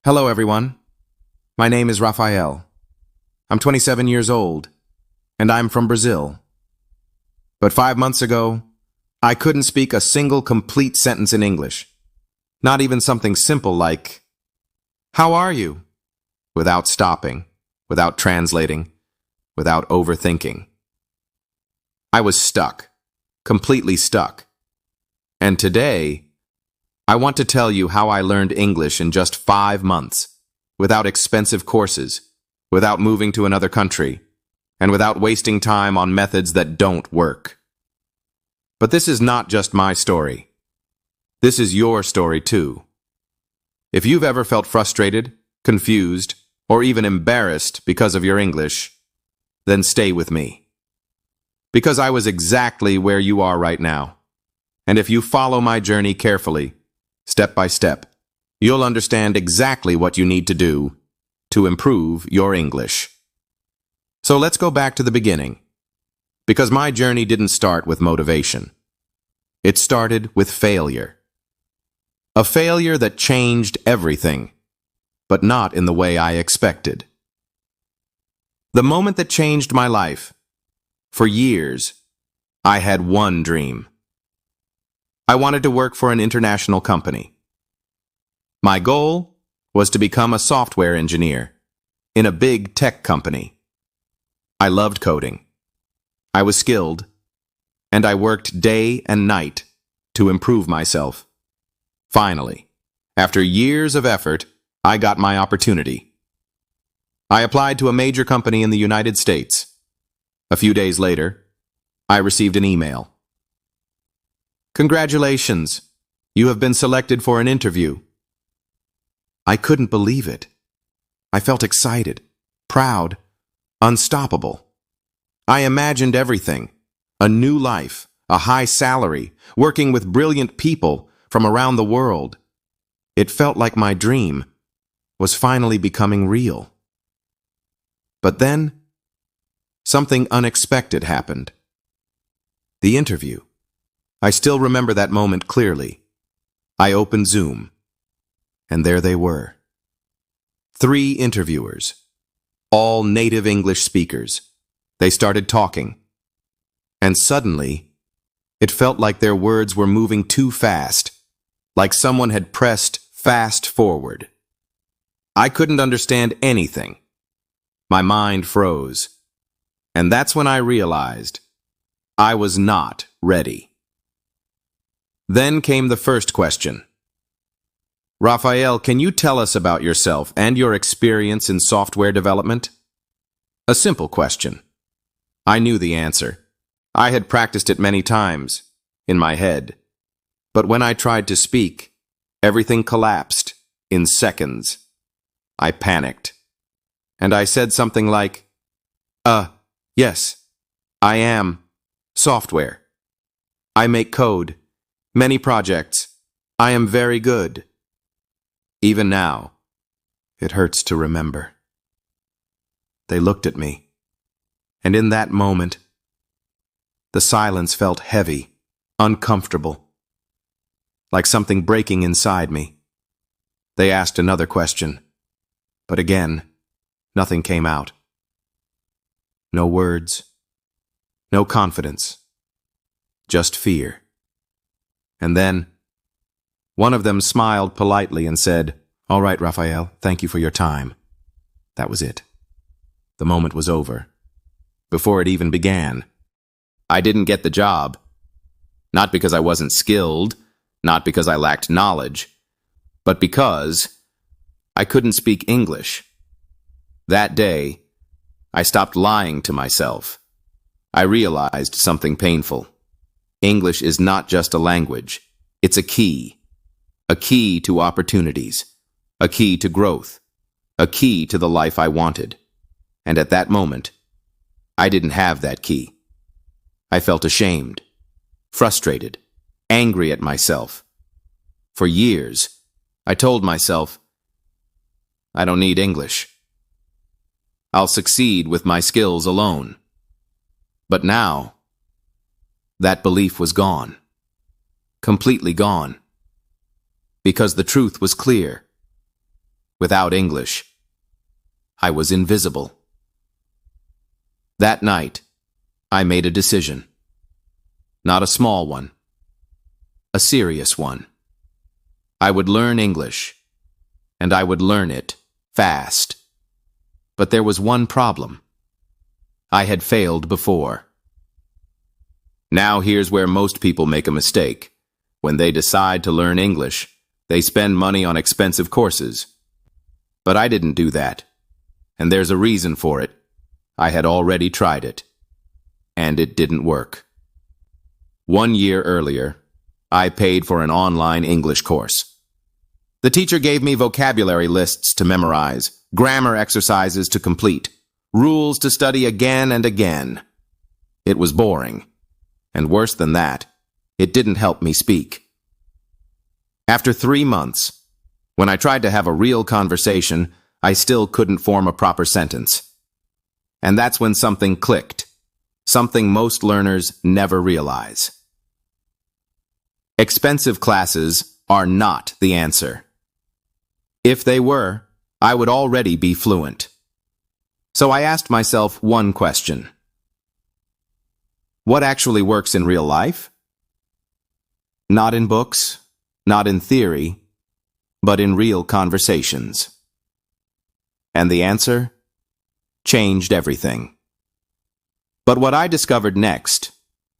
Hello, everyone. My name is Raphael. I'm 27 years old, and I'm from Brazil. But 5 months ago, I couldn't speak a single complete sentence in English. Not even something simple like, "How are you?" without stopping, without translating, without overthinking. I was stuck, completely stuck. And today, I want to tell you how I learned English in just 5 months, without expensive courses, without moving to another country, and without wasting time on methods that don't work. But this is not just my story. This is your story too. If you've ever felt frustrated, confused, or even embarrassed because of your English, then stay with me. Because I was exactly where you are right now. And if you follow my journey carefully, step by step, you'll understand exactly what you need to do to improve your English. So let's go back to the beginning, because my journey didn't start with motivation. It started with failure. A failure that changed everything, but not in the way I expected. The moment that changed my life, for years, I had one dream. I wanted to work for an international company. My goal was to become a software engineer in a big tech company. I loved coding. I was skilled, and I worked day and night to improve myself. Finally, after years of effort, I got my opportunity. I applied to a major company in the United States. A few days later, I received an email. "Congratulations, you have been selected for an interview." I couldn't believe it. I felt excited, proud, unstoppable. I imagined everything: a new life, a high salary, working with brilliant people from around the world. It felt like my dream was finally becoming real. But then, something unexpected happened. The interview. I still remember that moment clearly. I opened Zoom, and there they were. 3 interviewers, all native English speakers. They started talking, and suddenly, it felt like their words were moving too fast, like someone had pressed fast forward. I couldn't understand anything. My mind froze, and that's when I realized I was not ready. Then came the first question. "Raphael, can you tell us about yourself and your experience in software development?" A simple question. I knew the answer. I had practiced it many times, in my head. But when I tried to speak, everything collapsed in seconds. I panicked. And I said something like, yes, I am software. I make code. Many projects. I am very good." Even now, it hurts to remember. They looked at me, and in that moment, the silence felt heavy, uncomfortable, like something breaking inside me. They asked another question, but again, nothing came out. No words, no confidence, just fear. And then, one of them smiled politely and said, "All right, Raphael, thank you for your time." That was it. The moment was over. Before it even began. I didn't get the job. Not because I wasn't skilled, not because I lacked knowledge, but because I couldn't speak English. That day, I stopped lying to myself. I realized something painful. English is not just a language. It's a key to opportunities, a key to growth, a key to the life I wanted. And at that moment, I didn't have that key. I felt ashamed, frustrated, angry at myself. For years, I told myself, I don't need English. I'll succeed with my skills alone. But now, that belief was gone. Completely gone. Because the truth was clear. without English. I was invisible. That night, I made a decision. Not a small one. A serious one. I would learn English, and I would learn it fast. But there was one problem. I had failed before. Now here's where most people make a mistake. When they decide to learn English, they spend money on expensive courses. But I didn't do that. And there's a reason for it. I had already tried it. And it didn't work. 1 year earlier, I paid for an online English course. The teacher gave me vocabulary lists to memorize, grammar exercises to complete, rules to study again and again. It was boring. And worse than that, it didn't help me speak. After 3 months, when I tried to have a real conversation, I still couldn't form a proper sentence. And that's when something clicked. Something most learners never realize. Expensive classes are not the answer. If they were, I would already be fluent. So I asked myself one question. What actually works in real life? Not in books, not in theory, but in real conversations. And the answer? Changed everything. But what I discovered next,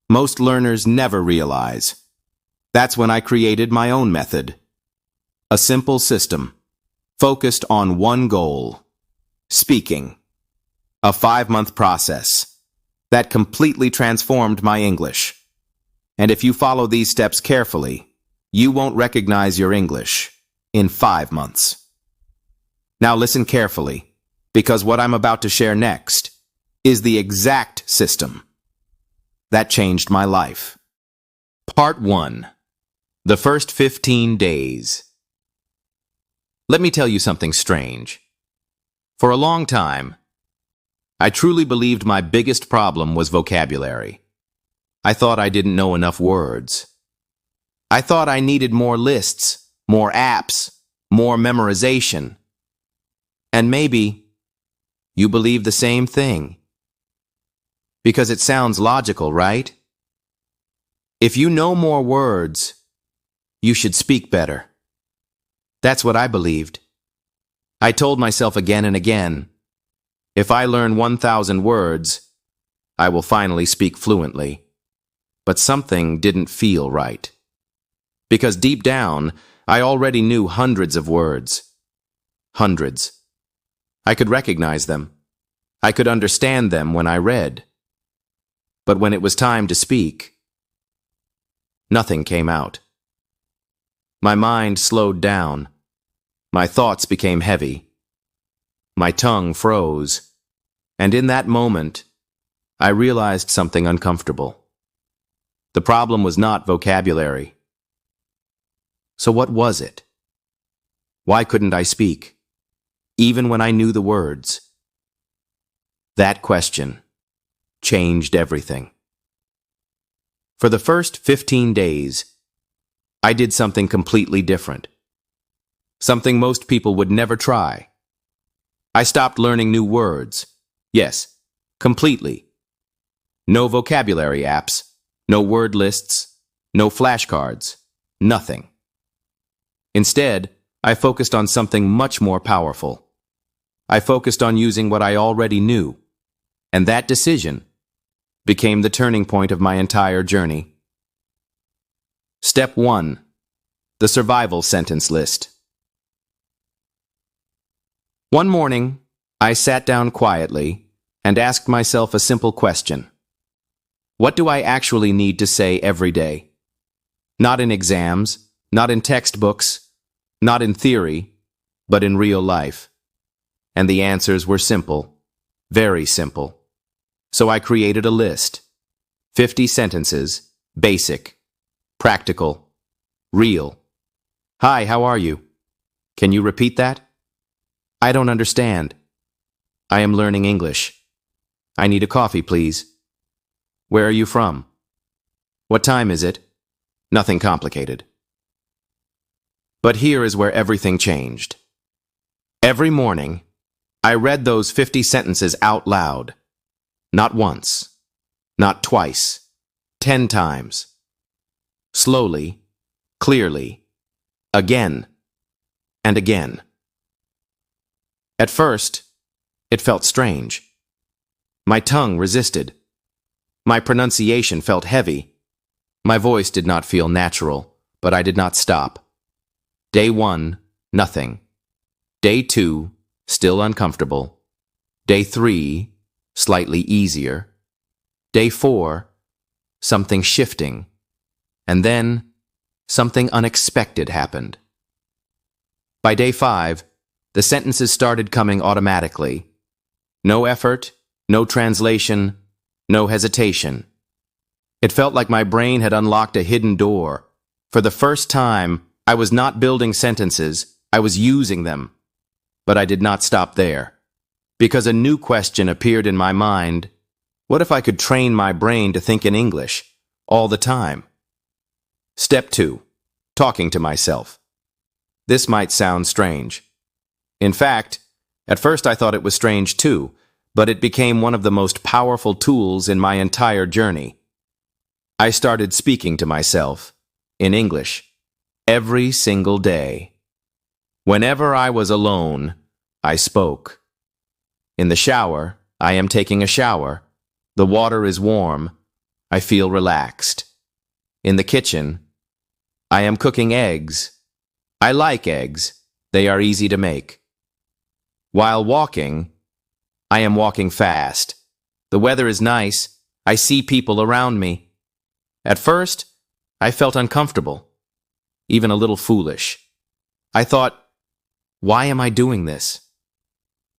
most learners never realize. That's when I created my own method. A simple system, focused on one goal, speaking. A 5-month process that completely transformed my English. And if you follow these steps carefully, you won't recognize your English in 5 months. Now listen carefully, because what I'm about to share next is the exact system that changed my life. Part 1. The first 15 days. Let me tell you something strange. For a long time, I truly believed my biggest problem was vocabulary. I thought I didn't know enough words. I thought I needed more lists, more apps, more memorization. And maybe you believe the same thing. Because it sounds logical, right? If you know more words, you should speak better. That's what I believed. I told myself again and again, if I learn 1,000 words, I will finally speak fluently. But something didn't feel right. Because deep down, I already knew hundreds of words. Hundreds. I could recognize them. I could understand them when I read. But when it was time to speak, nothing came out. My mind slowed down. My thoughts became heavy. My tongue froze. And in that moment, I realized something uncomfortable. The problem was not vocabulary. So what was it? Why couldn't I speak, even when I knew the words? That question changed everything. For the first 15 days, I did something completely different. Something most people would never try. I stopped learning new words. Yes, completely. No vocabulary apps, no word lists, no flashcards, nothing. Instead, I focused on something much more powerful. I focused on using what I already knew, and that decision became the turning point of my entire journey. Step 1. The survival sentence list. One morning, I sat down quietly and asked myself a simple question. What do I actually need to say every day? Not in exams, not in textbooks, not in theory, but in real life. And the answers were simple, very simple. So I created a list. 50 sentences, basic, practical, real. Hi, how are you? Can you repeat that? I don't understand. I am learning English. I need a coffee, please. Where are you from? What time is it? Nothing complicated. But here is where everything changed. Every morning, I read those 50 sentences out loud. Not once, not twice, 10 times. Slowly, clearly, again and again. At first, it felt strange. My tongue resisted. My pronunciation felt heavy. My voice did not feel natural, but I did not stop. Day 1, nothing. Day 2, still uncomfortable. Day 3, slightly easier. Day 4, something shifting. And then, something unexpected happened. By day 5, the sentences started coming automatically. No effort, no translation, no hesitation. It felt like my brain had unlocked a hidden door. For the first time, I was not building sentences, I was using them. But I did not stop there. Because a new question appeared in my mind. What if I could train my brain to think in English all the time? Step 2. Talking to myself. This might sound strange. In fact, at first I thought it was strange too, but it became one of the most powerful tools in my entire journey. I started speaking to myself in English every single day. Whenever I was alone, I spoke. In the shower, I am taking a shower. The water is warm. I feel relaxed. In the kitchen, I am cooking eggs. I like eggs. They are easy to make. While walking, I am walking fast. The weather is nice. I see people around me. At first, I felt uncomfortable, even a little foolish. I thought, why am I doing this?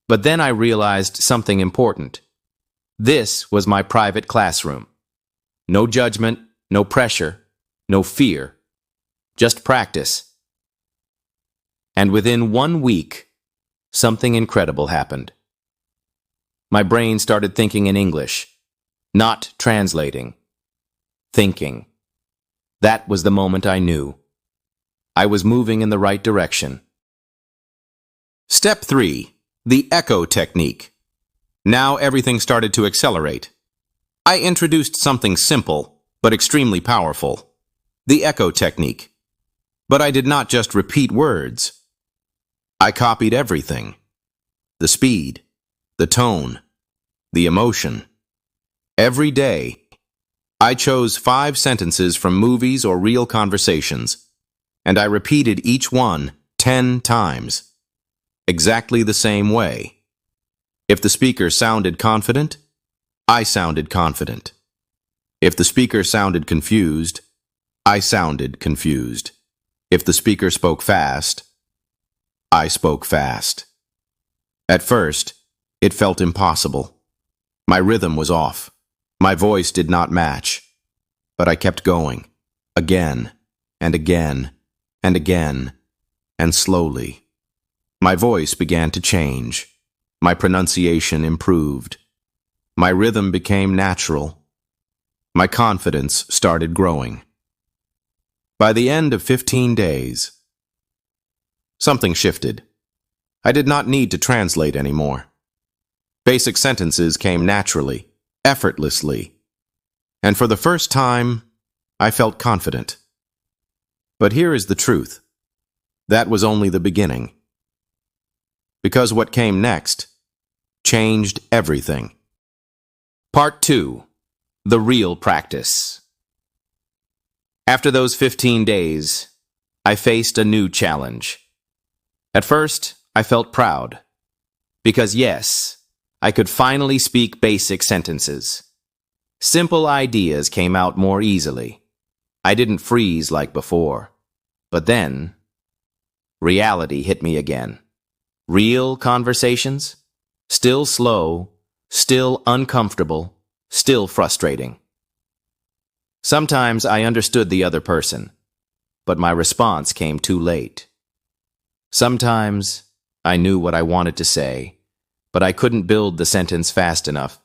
But then I realized something important. This was my private classroom. No judgment, no pressure, no fear. Just practice. And within 1 week, something incredible happened. My brain started thinking in English, not translating. Thinking. That was the moment I knew. I was moving in the right direction. Step 3. The echo technique. Now everything started to accelerate. I introduced something simple, but extremely powerful. The echo technique. But I did not just repeat words. I copied everything. The speed, the tone, the emotion. Every day, I chose 5 sentences from movies or real conversations, and I repeated each one 10 times. Exactly the same way. If the speaker sounded confident, I sounded confident. If the speaker sounded confused, I sounded confused. If the speaker spoke fast, I spoke fast. At first, it felt impossible. My rhythm was off. My voice did not match. But I kept going, again, and again, and again, and slowly. My voice began to change. My pronunciation improved. My rhythm became natural. My confidence started growing. By the end of 15 days, something shifted. I did not need to translate anymore. Basic sentences came naturally, effortlessly. And for the first time, I felt confident. But here is the truth. That was only the beginning. Because what came next changed everything. Part 2. The real practice. After those 15 days, I faced a new challenge. At first, I felt proud. Because yes, I could finally speak basic sentences. Simple ideas came out more easily. I didn't freeze like before. But then, reality hit me again. Real conversations? Still slow, still uncomfortable, still frustrating. Sometimes I understood the other person, but my response came too late. Sometimes I knew what I wanted to say, but I couldn't build the sentence fast enough.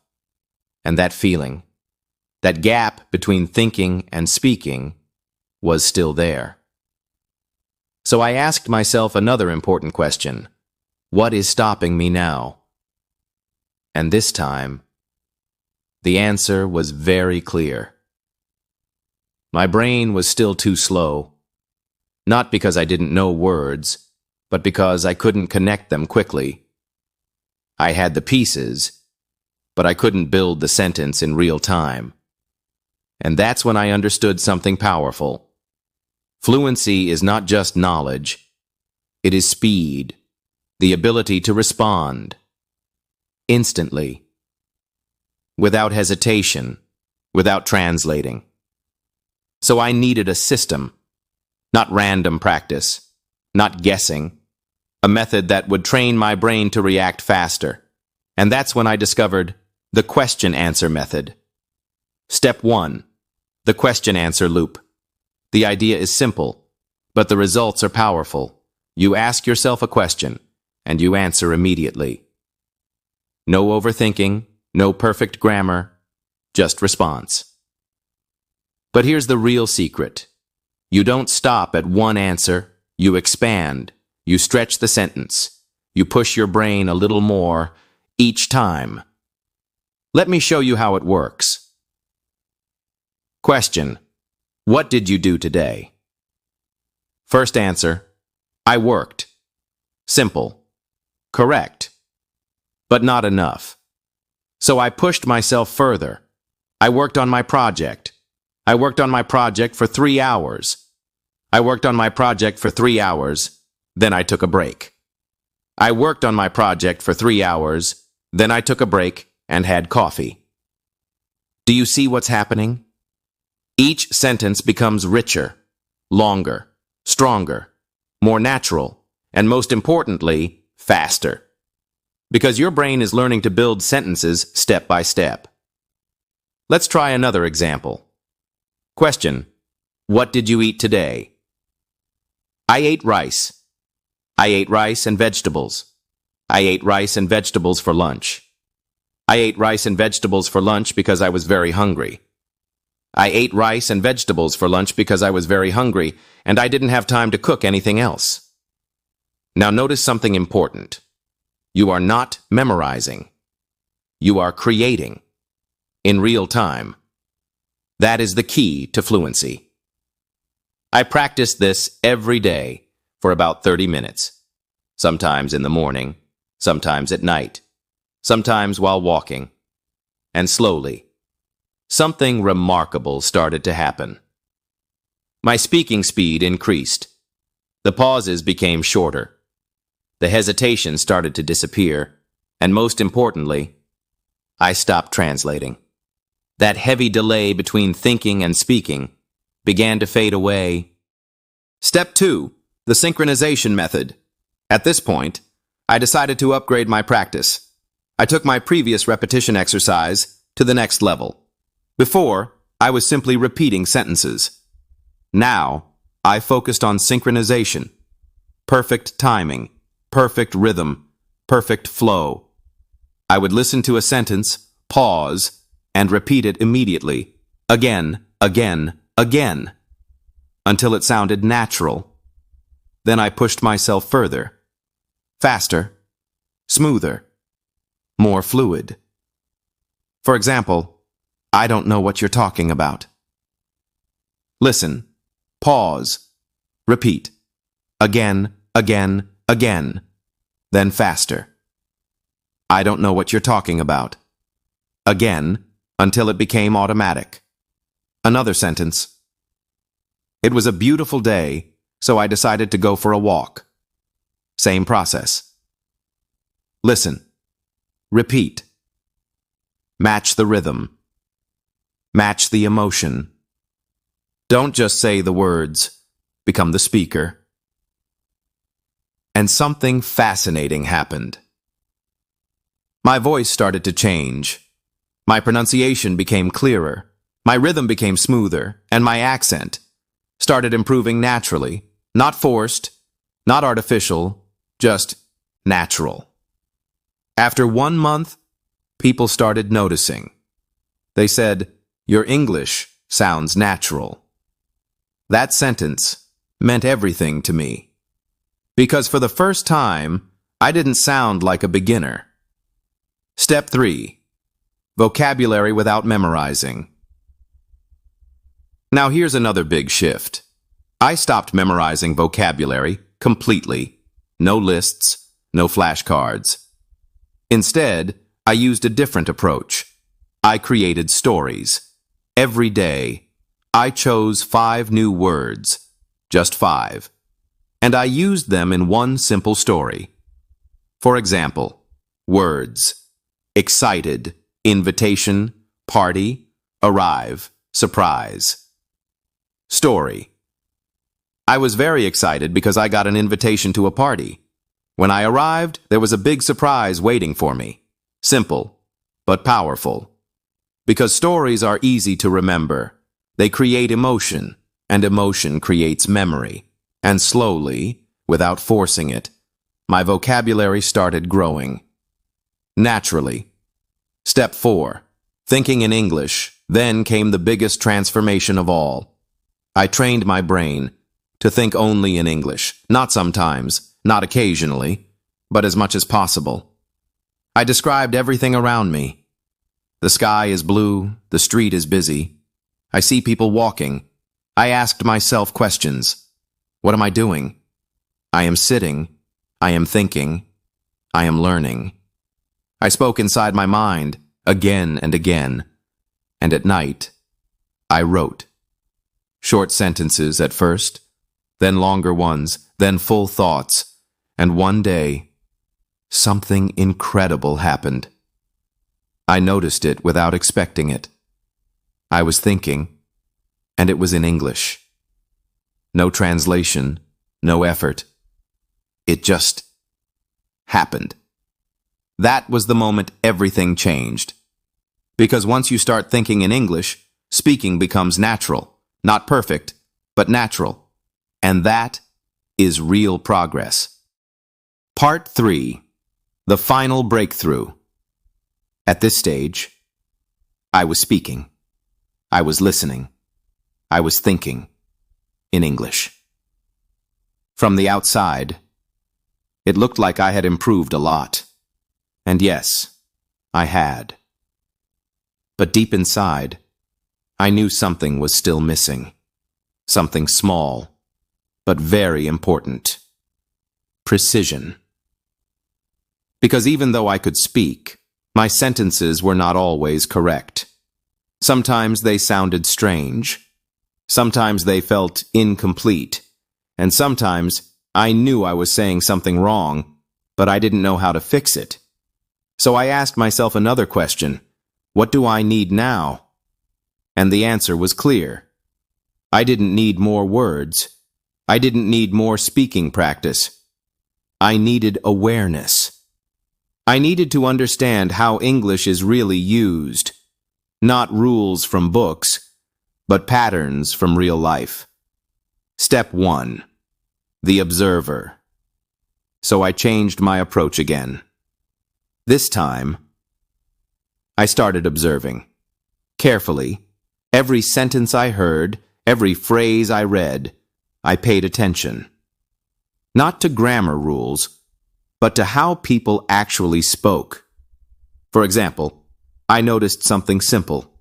And that feeling, that gap between thinking and speaking, was still there. So I asked myself another important question. What is stopping me now? And this time, the answer was very clear. My brain was still too slow, not because I didn't know words, but because I couldn't connect them quickly. I had the pieces, but I couldn't build the sentence in real time. And that's when I understood something powerful. Fluency is not just knowledge. It is speed, the ability to respond instantly, without hesitation, without translating. So I needed a system, not random practice, not guessing, a method that would train my brain to react faster. And that's when I discovered the question-answer method. Step 1. The question-answer loop. The idea is simple, but the results are powerful. You ask yourself a question, and you answer immediately. No overthinking, no perfect grammar, just response. But here's the real secret. You don't stop at one answer, you expand, you stretch the sentence, you push your brain a little more each time. Let me show you how it works. Question: what did you do today? First answer: I worked. Simple. Correct. But not enough. So I pushed myself further. I worked on my project. I worked on my project for 3 hours. I worked on my project for 3 hours. Then I took a break. I worked on my project for 3 hours. Then I took a break and had coffee. Do you see what's happening? Each sentence becomes richer, longer, stronger, more natural, and most importantly, faster. Because your brain is learning to build sentences step by step. Let's try another example. Question: what did you eat today? I ate rice. I ate rice and vegetables. I ate rice and vegetables for lunch. I ate rice and vegetables for lunch because I was very hungry. I ate rice and vegetables for lunch because I was very hungry, and I didn't have time to cook anything else. Now notice something important. You are not memorizing. You are creating in real time. That is the key to fluency. I practice this every day for about 30 minutes, sometimes in the morning, sometimes at night, sometimes while walking, and slowly, something remarkable started to happen. My speaking speed increased. The pauses became shorter. The hesitation started to disappear, and most importantly, I stopped translating. That heavy delay between thinking and speaking began to fade away. Step 2, the synchronization method. At this point, I decided to upgrade my practice. I took my previous repetition exercise to the next level. Before, I was simply repeating sentences. Now, I focused on synchronization, perfect timing, perfect rhythm, perfect flow. I would listen to a sentence, pause, and repeat it immediately, again, again, again, until it sounded natural. Then I pushed myself further, faster, smoother, more fluid. For example, I don't know what you're talking about. Listen, pause, repeat, again, again, again, then faster. I don't know what you're talking about. Again, until it became automatic. Another sentence. It was a beautiful day, so I decided to go for a walk. Same process. Listen. Repeat. Match the rhythm. Match the emotion. Don't just say the words. Become the speaker. And something fascinating happened. My voice started to change. My pronunciation became clearer. My rhythm became smoother, and my accent started improving naturally, not forced, not artificial, just natural. After 1 month, people started noticing. They said, "Your English sounds natural." That sentence meant everything to me. Because for the first time, I didn't sound like a beginner. Step 3. Vocabulary without memorizing. Now here's another big shift. I stopped memorizing vocabulary completely. No lists, no flashcards. Instead, I used a different approach. I created stories. Every day, I chose 5 new words, just 5, and I used them in one simple story. For example, words: excited, invitation, party, arrive, surprise. Story: I was very excited because I got an invitation to a party. When I arrived, there was a big surprise waiting for me. Simple, but powerful. Because stories are easy to remember. They create emotion, and emotion creates memory. And slowly, without forcing it, my vocabulary started growing. Naturally. Step 4. Thinking in English. Then came the biggest transformation of all. I trained my brain to think only in English. Not sometimes, not occasionally, but as much as possible. I described everything around me. The sky is blue, the street is busy. I see people walking. I asked myself questions. What am I doing? I am sitting. I am thinking. I am learning. I spoke inside my mind again and again. And at night, I wrote. Short sentences at first, then longer ones, then full thoughts. And one day, something incredible happened. I noticed it without expecting it. I was thinking, and it was in English. No translation, no effort. It just happened. That was the moment everything changed. Because once you start thinking in English, speaking becomes natural. Not perfect, but natural. And that is real progress. Part 3. The final breakthrough. At this stage, I was speaking. I was listening. I was thinking in English. From the outside, it looked like I had improved a lot. And yes, I had. But deep inside, I knew something was still missing. Something small, but very important. Precision. Because even though I could speak, my sentences were not always correct. Sometimes they sounded strange. Sometimes they felt incomplete. And sometimes I knew I was saying something wrong, but I didn't know how to fix it. So I asked myself another question. What do I need now? And the answer was clear. I didn't need more words. I didn't need more speaking practice. I needed awareness. I needed to understand how English is really used. Not rules from books, but patterns from real life. Step 1. The observer. So I changed my approach again. This time, I started observing. Carefully, every sentence I heard, every phrase I read, I paid attention. Not to grammar rules, but to how people actually spoke. For example, I noticed something simple.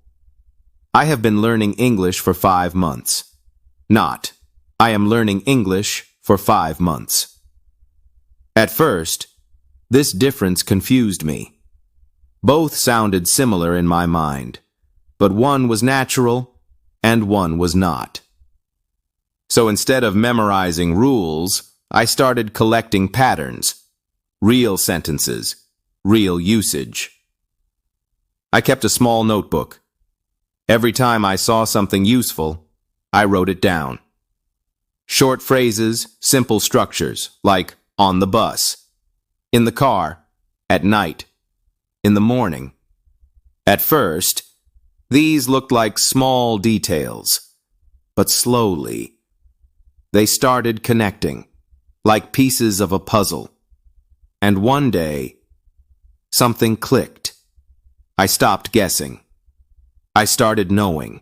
I have been learning English for 5 months. Not, I am learning English for 5 months. At first, this difference confused me. Both sounded similar in my mind, but one was natural and one was not. So instead of memorizing rules, I started collecting patterns. Real sentences, real usage. I kept a small notebook. Every time I saw something useful, I wrote it down. Short phrases, simple structures, like on the bus, in the car, at night, in the morning. At first, these looked like small details, but slowly, they started connecting, like pieces of a puzzle. And one day, something clicked. I stopped guessing. I started knowing.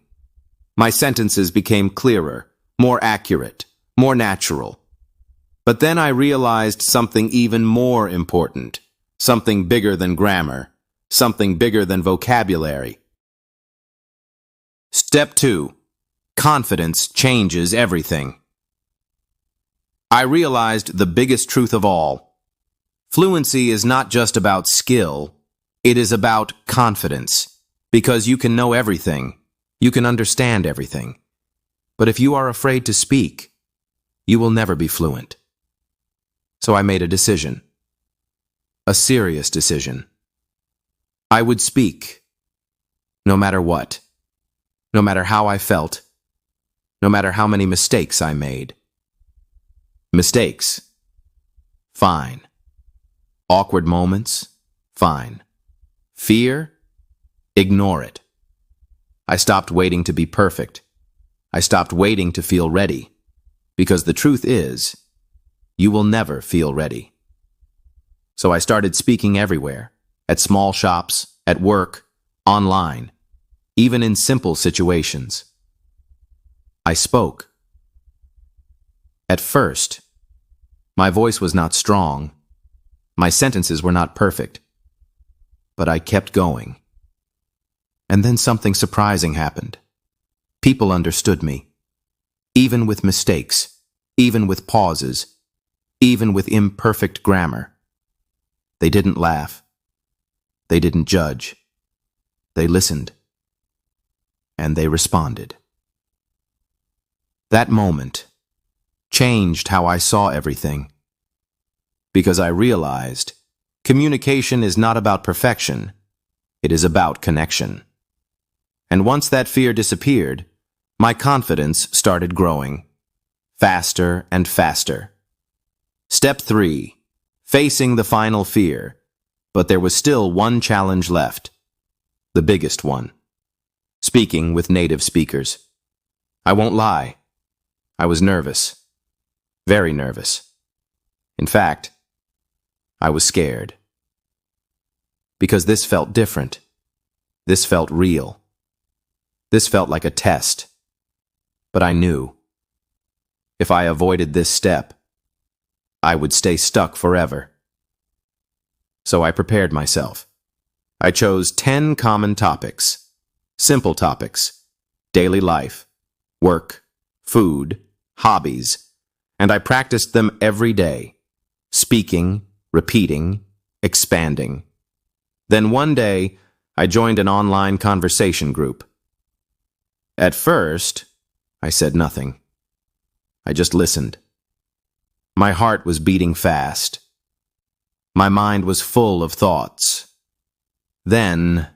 My sentences became clearer, more accurate, more natural. But then I realized something even more important, something bigger than grammar, something bigger than vocabulary. Step 2. Confidence changes everything. I realized the biggest truth of all. Fluency is not just about skill, it is about confidence. Because you can know everything, you can understand everything. But if you are afraid to speak, you will never be fluent. So I made a decision. A serious decision. I would speak, no matter what. No matter how I felt. No matter how many mistakes I made. Mistakes. Fine. Awkward moments. Fine. Fear. Ignore it. I stopped waiting to be perfect. I stopped waiting to feel ready. Because the truth is, you will never feel ready. So I started speaking everywhere, at small shops, at work, online, even in simple situations. I spoke. At first, my voice was not strong. My sentences were not perfect. But I kept going. And then something surprising happened. People understood me. Even with mistakes, even with pauses, even with imperfect grammar. They didn't laugh. They didn't judge. They listened. And they responded. That moment changed how I saw everything. Because I realized communication is not about perfection. It is about connection. And once that fear disappeared, my confidence started growing. Faster and faster. Step 3. Facing the final fear. But there was still one challenge left. The biggest one. Speaking with native speakers. I won't lie. I was nervous. Very nervous. In fact, I was scared. Because this felt different. This felt real. This felt like a test. But I knew. If I avoided this step, I would stay stuck forever. So I prepared myself. I chose 10 common topics. Simple topics. Daily life, work, food, hobbies. And I practiced them every day. Speaking, repeating, expanding. Then one day, I joined an online conversation group. At first, I said nothing. I just listened. My heart was beating fast. My mind was full of thoughts. Then,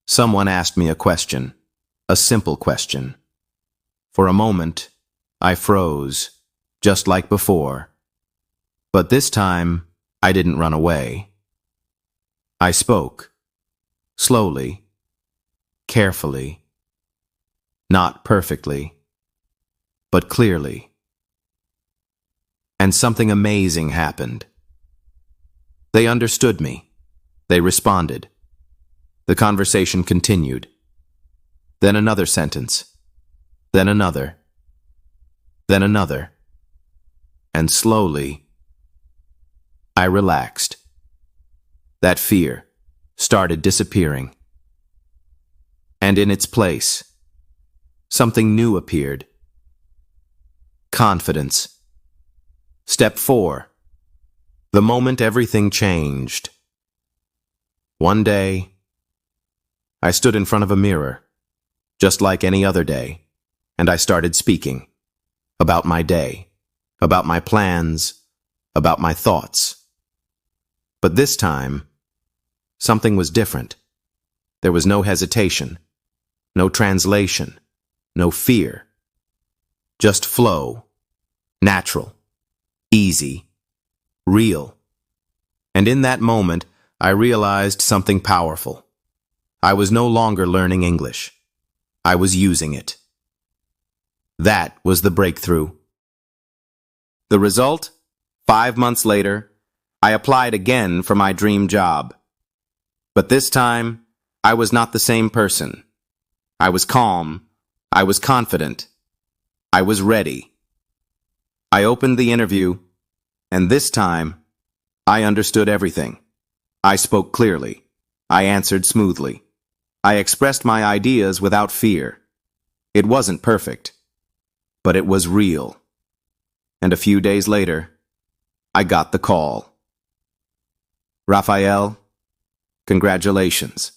someone asked me a question, a simple question. For a moment, I froze, just like before. But this time, I didn't run away. I spoke, slowly, carefully, not perfectly, but clearly. And something amazing happened. They understood me. They responded. The conversation continued. Then another sentence. Then another. Then another. And slowly, I relaxed. That fear started disappearing. And in its place, something new appeared. Confidence. Step 4. The moment everything changed. One day, I stood in front of a mirror, just like any other day, and I started speaking about my day, about my plans, about my thoughts. But this time, something was different. There was no hesitation, no translation, no fear. Just flow, natural, easy, real. And in that moment, I realized something powerful. I was no longer learning English. I was using it. That was the breakthrough. The result? 5 months later, I applied again for my dream job. But this time, I was not the same person. I was calm. I was confident. I was ready. I opened the interview, And this time, I understood everything. I spoke clearly. I answered smoothly. I expressed my ideas without fear. It wasn't perfect, but it was real. And a few days later, I got the call. Raphael, congratulations.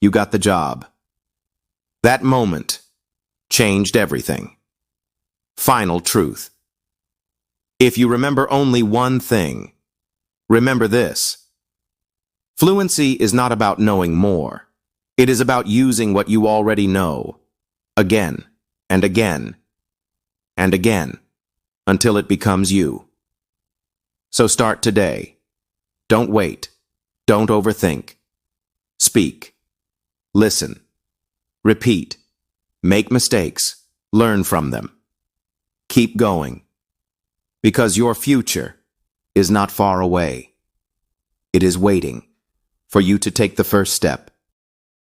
You got the job. That moment changed everything. Final truth. If you remember only one thing, remember this. Fluency is not about knowing more. It is about using what you already know, again and again and again, until it becomes you. So start today. Don't wait. Don't overthink. Speak. Listen. Repeat. Make mistakes. Learn from them. Keep going. Because your future is not far away. It is waiting for you to take the first step.